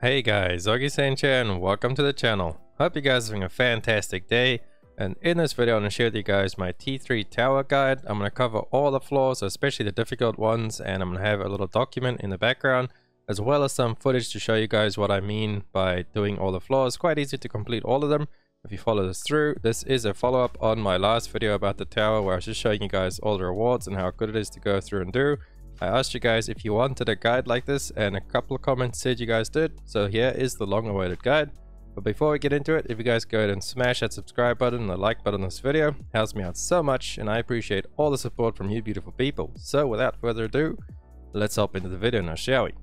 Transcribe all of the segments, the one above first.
Hey guys, Augiesaint here and welcome to the channel. Hope you guys are having a fantastic day, and in this video I'm going to share with you guys my T3 tower guide. I'm going to cover all the floors, especially the difficult ones, and I'm going to have a little document in the background as well as some footage to show you guys what I mean by doing all the floors. Quite easy to complete all of them if you follow this through. This is a follow-up on my last video about the tower where I was just showing you guys all the rewards and how good it is to go through and do. I asked you guys if you wanted a guide like this, and a couple of comments said you guys did, so here is the long-awaited guide. But before we get into it, if you guys go ahead and smash that subscribe button and the like button on this video, it helps me out so much, and I appreciate all the support from you beautiful people. So without further ado, let's hop into the video now, shall we?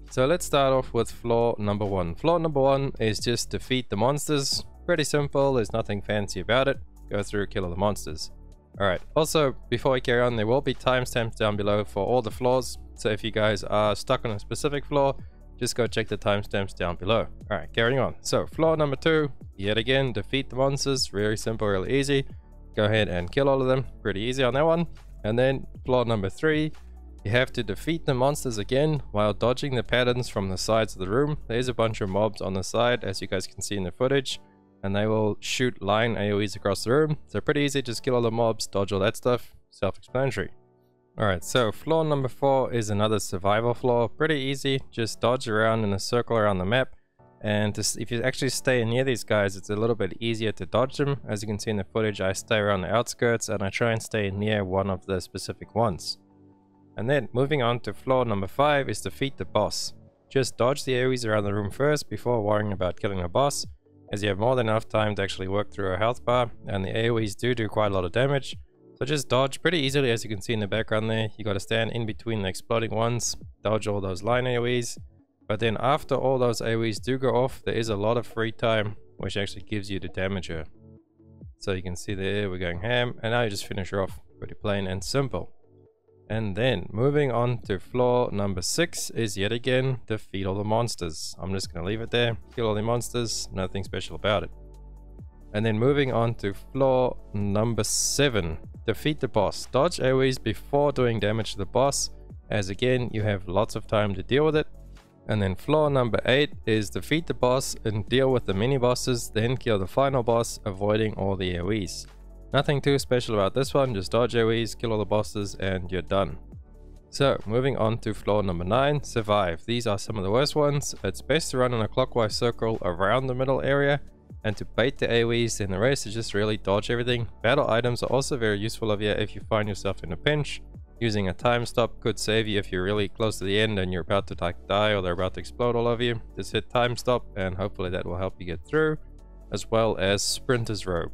So let's start off with floor number 1. Floor number 1 is just defeat the monsters. Pretty simple, there's nothing fancy about it. Go through, kill all the monsters. Alright, also before we carry on, there will be timestamps down below for all the floors, so if you guys are stuck on a specific floor, just go check the timestamps down below. Alright, carrying on. So floor number 2, yet again, defeat the monsters. Very simple, really easy. Go ahead and kill all of them. Pretty easy on that one. And then floor number 3, you have to defeat the monsters again while dodging the patterns from the sides of the room. There's a bunch of mobs on the side, as you guys can see in the footage, and they will shoot line AoEs across the room. So pretty easy, just kill all the mobs, dodge all that stuff, self-explanatory. Alright, so floor number 4 is another survival floor. Pretty easy, just dodge around in a circle around the map, and if you actually stay near these guys, it's a little bit easier to dodge them. As you can see in the footage, I stay around the outskirts and I try and stay near one of the specific ones. And then moving on to floor number 5 is defeat the boss. Just dodge the AoEs around the room first before worrying about killing the boss, as you have more than enough time to actually work through a health bar, and the AoEs do quite a lot of damage. So just dodge pretty easily, as you can see in the background there. You got to stand in between the exploding ones, dodge all those line AoEs. But then after all those AoEs do go off, there is a lot of free time, which actually gives you the damager. So you can see there, we're going ham, and now you just finish her off. Pretty plain and simple. And then moving on to floor number 6 is yet again defeat all the monsters. I'm just going to leave it there. Kill all the monsters, nothing special about it. And then moving on to floor number 7, defeat the boss. Dodge AoEs before doing damage to the boss, as again you have lots of time to deal with it. And then floor number 8 is defeat the boss and deal with the mini bosses, then kill the final boss, avoiding all the AoEs. Nothing too special about this one, just dodge AoEs, kill all the bosses, and you're done. So, moving on to floor number 9, survive. These are some of the worst ones. It's best to run in a clockwise circle around the middle area and to bait the AoEs, then the rest is just really dodge everything. Battle items are also very useful of you if you find yourself in a pinch. Using a time stop could save you if you're really close to the end and you're about to die or they're about to explode all over you. Just hit time stop and hopefully that will help you get through, as well as sprinter's robe.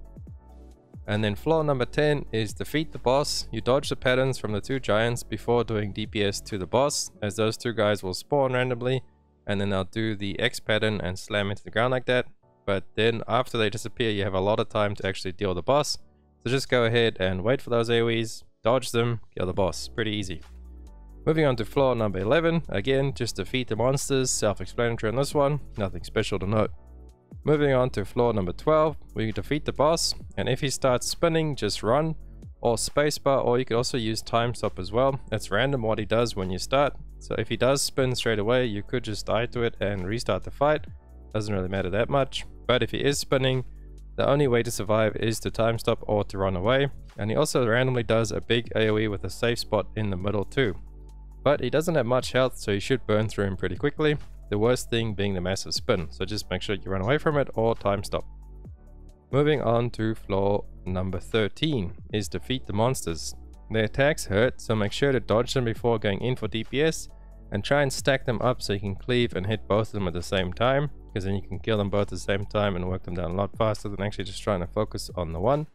And then floor number 10 is defeat the boss. You dodge the patterns from the 2 giants before doing DPS to the boss, as those 2 guys will spawn randomly and then they'll do the X pattern and slam into the ground like that. But then after they disappear, you have a lot of time to actually deal the boss. So just go ahead and wait for those AoEs, dodge them, kill the boss. Pretty easy. Moving on to floor number 11, again just defeat the monsters, self-explanatory on this one, nothing special to note. Moving on to floor number 12, we defeat the boss, and if he starts spinning, just run, or spacebar, or you could also use time stop as well. It's random what he does when you start, so if he does spin straight away, you could just die to it and restart the fight. Doesn't really matter that much, but if he is spinning, the only way to survive is to time stop or to run away, and he also randomly does a big AoE with a safe spot in the middle too. But he doesn't have much health, so you should burn through him pretty quickly. The worst thing being the massive spin, so just make sure you run away from it or time stop. Moving on to floor number 13 is defeat the monsters. Their attacks hurt, so make sure to dodge them before going in for DPS and try and stack them up so you can cleave and hit both of them at the same time, because then you can kill them both at the same time and work them down a lot faster than actually just trying to focus on the one.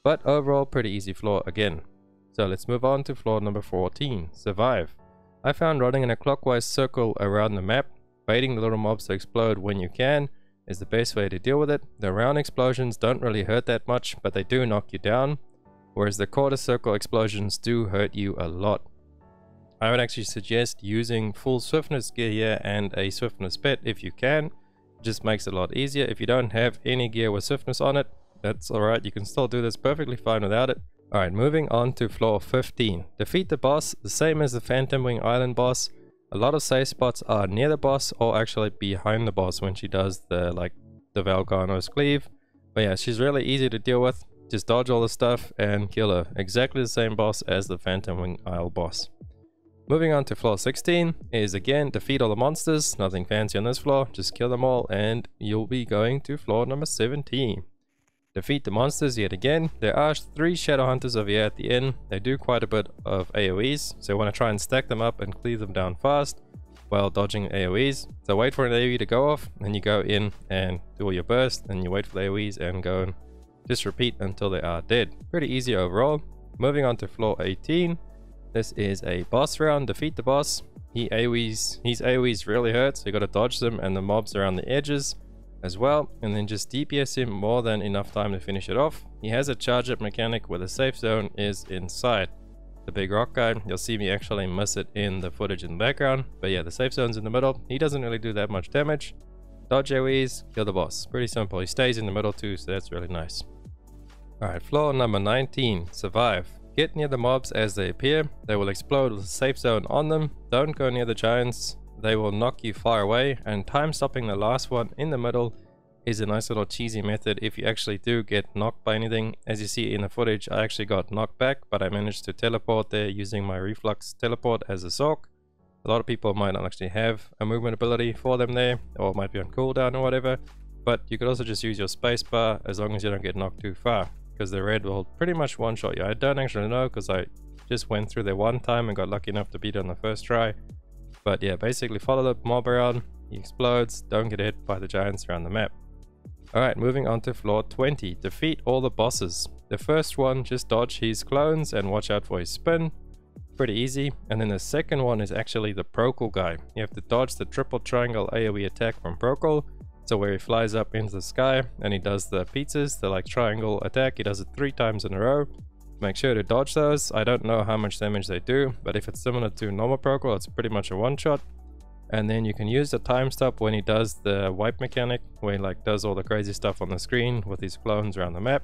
But overall, pretty easy floor again. So let's move on to floor number 14, survive. I found running in a clockwise circle around the map, baiting the little mobs to explode when you can, is the best way to deal with it. The round explosions don't really hurt that much, but they do knock you down, whereas the quarter circle explosions do hurt you a lot. I would actually suggest using full swiftness gear here and a swiftness pet if you can. It just makes it a lot easier. If you don't have any gear with swiftness on it, that's alright, you can still do this perfectly fine without it. Alright, moving on to floor 15. Defeat the boss, the same as the Phantom Wing Island boss. A lot of safe spots are near the boss or actually behind the boss when she does the Valgarno's cleave. But yeah, she's really easy to deal with. Just dodge all the stuff and kill her. Exactly the same boss as the Phantom Wing Isle boss. Moving on to floor 16 is again defeat all the monsters. Nothing fancy on this floor, just kill them all and you'll be going to floor number 17. Defeat the monsters yet again. There are 3 Shadow Hunters over here at the end. They do quite a bit of AoEs, so you want to try and stack them up and cleave them down fast while dodging AoEs. So wait for an AoE to go off, then you go in and do all your burst, then you wait for the AoEs and go and just repeat until they are dead. Pretty easy overall. Moving on to floor 18. This is a boss round. Defeat the boss. His AoEs really hurt, so you got to dodge them and the mobs around the edges as well, and then just DPS him more than enough time to finish it off. He has a charge up mechanic where the safe zone is inside the big rock guy. You'll see me actually miss it in the footage in the background, but yeah, the safe zone's in the middle. He doesn't really do that much damage. Dodge AoEs, kill the boss. Pretty simple. He stays in the middle too, so that's really nice. Alright, floor number 19, survive. Get near the mobs as they appear. They will explode with a safe zone on them. Don't go near the giants. They will knock you far away, and time stopping the last one in the middle is a nice little cheesy method if you actually do get knocked by anything. As you see in the footage, I actually got knocked back, but I managed to teleport there using my reflux teleport as a sock. A lot of people might not actually have a movement ability for them there, or it might be on cooldown or whatever, but you could also just use your spacebar as long as you don't get knocked too far, because the red will pretty much one-shot you. I don't actually know because I just went through there one time and got lucky enough to beat it on the first try. But yeah, basically follow the mob around, he explodes, don't get hit by the giants around the map. Alright, moving on to floor 20. Defeat all the bosses. The first one, just dodge his clones and watch out for his spin. Pretty easy. And then the second one is actually the Procol guy. You have to dodge the triple triangle AoE attack from Procol. So where he flies up into the sky and he does the pizzas, the triangle attack. He does it 3 times in a row. Make sure to dodge those. I don't know how much damage they do, but if it's similar to normal Procol, it's pretty much a one-shot. And then you can use the time stop when he does the wipe mechanic, where he does all the crazy stuff on the screen with his clones around the map.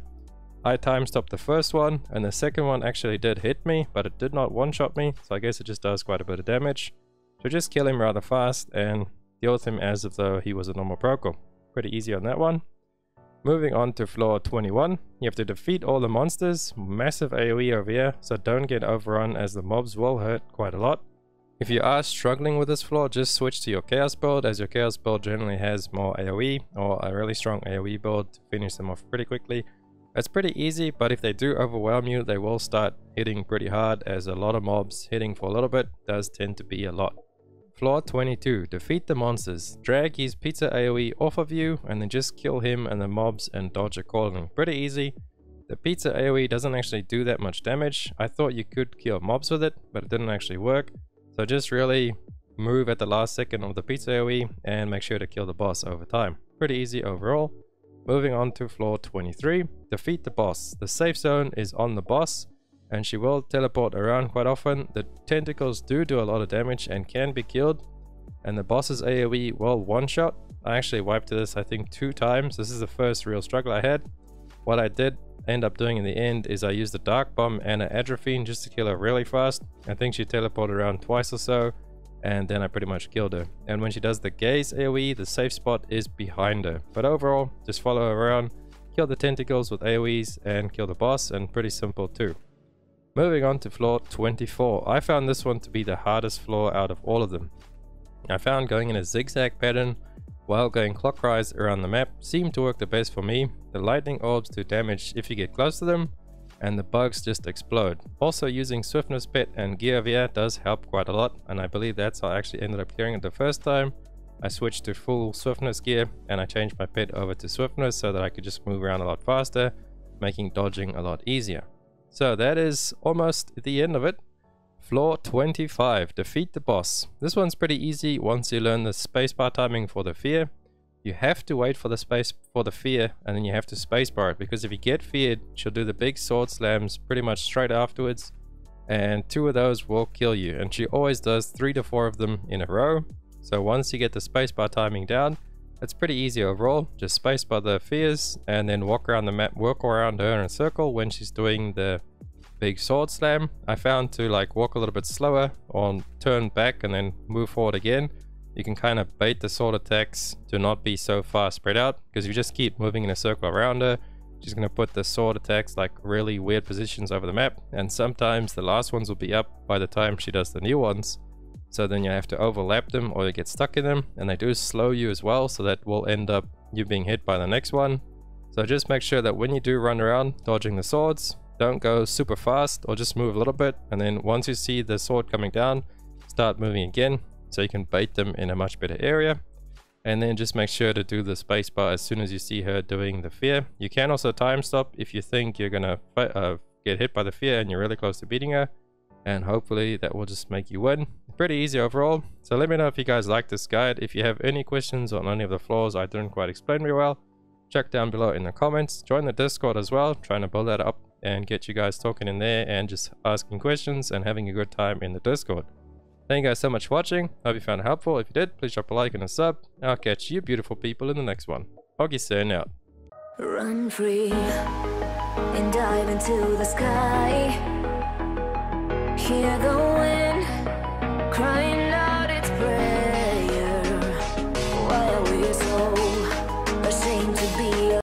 I time stopped the first one, and the second one actually did hit me, but it did not one-shot me, so I guess it just does quite a bit of damage. So just kill him rather fast and deal with him as if though he was a normal Procol. Pretty easy on that one. Moving on to floor 21, you have to defeat all the monsters. Massive AoE over here, so don't get overrun as the mobs will hurt quite a lot. If you are struggling with this floor, just switch to your Chaos build, as your Chaos build generally has more AoE, or a really strong AoE build to finish them off pretty quickly. It's pretty easy, but if they do overwhelm you, they will start hitting pretty hard, as a lot of mobs hitting for a little bit does tend to be a lot. Floor 22, defeat the monsters. Drag his pizza AoE off of you and then just kill him and the mobs and dodge accordingly. Pretty easy. The pizza AoE doesn't actually do that much damage. I thought you could kill mobs with it, but it didn't actually work. So just really move at the last second of the pizza AoE and make sure to kill the boss over time. Pretty easy overall. Moving on to floor 23, defeat the boss. The safe zone is on the boss, and she will teleport around quite often. The tentacles do a lot of damage and can be killed, and the boss's AoE will one-shot. I actually wiped this I think 2 times. This is the first real struggle I had. What I did end up doing in the end is I used a Dark Bomb and an Adrophine just to kill her really fast. I think she teleported around twice or so, and then I pretty much killed her. And when she does the Gaze AoE, the safe spot is behind her. But overall, just follow her around, kill the tentacles with AoEs, and kill the boss, and pretty simple too. Moving on to floor 24. I found this one to be the hardest floor out of all of them. I found going in a zigzag pattern while going clockwise around the map seemed to work the best for me. The lightning orbs do damage if you get close to them, and the bugs just explode. Also, using Swiftness Pet and Gear VR does help quite a lot, and I believe that's how I actually ended up clearing it the first time. I switched to full Swiftness gear and I changed my pet over to Swiftness so that I could just move around a lot faster, making dodging a lot easier. So that is almost the end of it. Floor 25, defeat the boss. This one's pretty easy once you learn the spacebar timing for the fear. You have to wait for the space for the fear, and then you have to spacebar it, because if you get feared, she'll do the big sword slams pretty much straight afterwards, and 2 of those will kill you, and she always does 3 to 4 of them in a row. So once you get the spacebar timing down, it's pretty easy overall. Just spacebar the fears and then walk around the map, work around her in a circle when she's doing the big sword slam. I found to like walk a little bit slower or turn back and then move forward again. You can kind of bait the sword attacks to not be so far spread out, because if you just keep moving in a circle around her, she's going to put the sword attacks like really weird positions over the map, and sometimes the last ones will be up by the time she does the new ones. So then you have to overlap them or you get stuck in them, and they do slow you as well, so that will end up you being hit by the next one. So just make sure that when you do run around dodging the swords, don't go super fast or just move a little bit, and then once you see the sword coming down, start moving again, so you can bait them in a much better area. And then just make sure to do the spacebar as soon as you see her doing the fear. You can also time stop if you think you're gonna get hit by the fear and you're really close to beating her, and hopefully that will just make you win. Pretty easy overall. So let me know if you guys like this guide. If you have any questions on any of the flaws I didn't quite explain very well, check down below in the comments. Join the Discord as well, trying to build that up and get you guys talking in there and just asking questions and having a good time in the Discord. Thank you guys so much for watching. Hope you found it helpful. If you did, please drop a like and a sub. I'll catch you beautiful people in the next one. Augiesaint out. Run free and dive into the sky. Hear the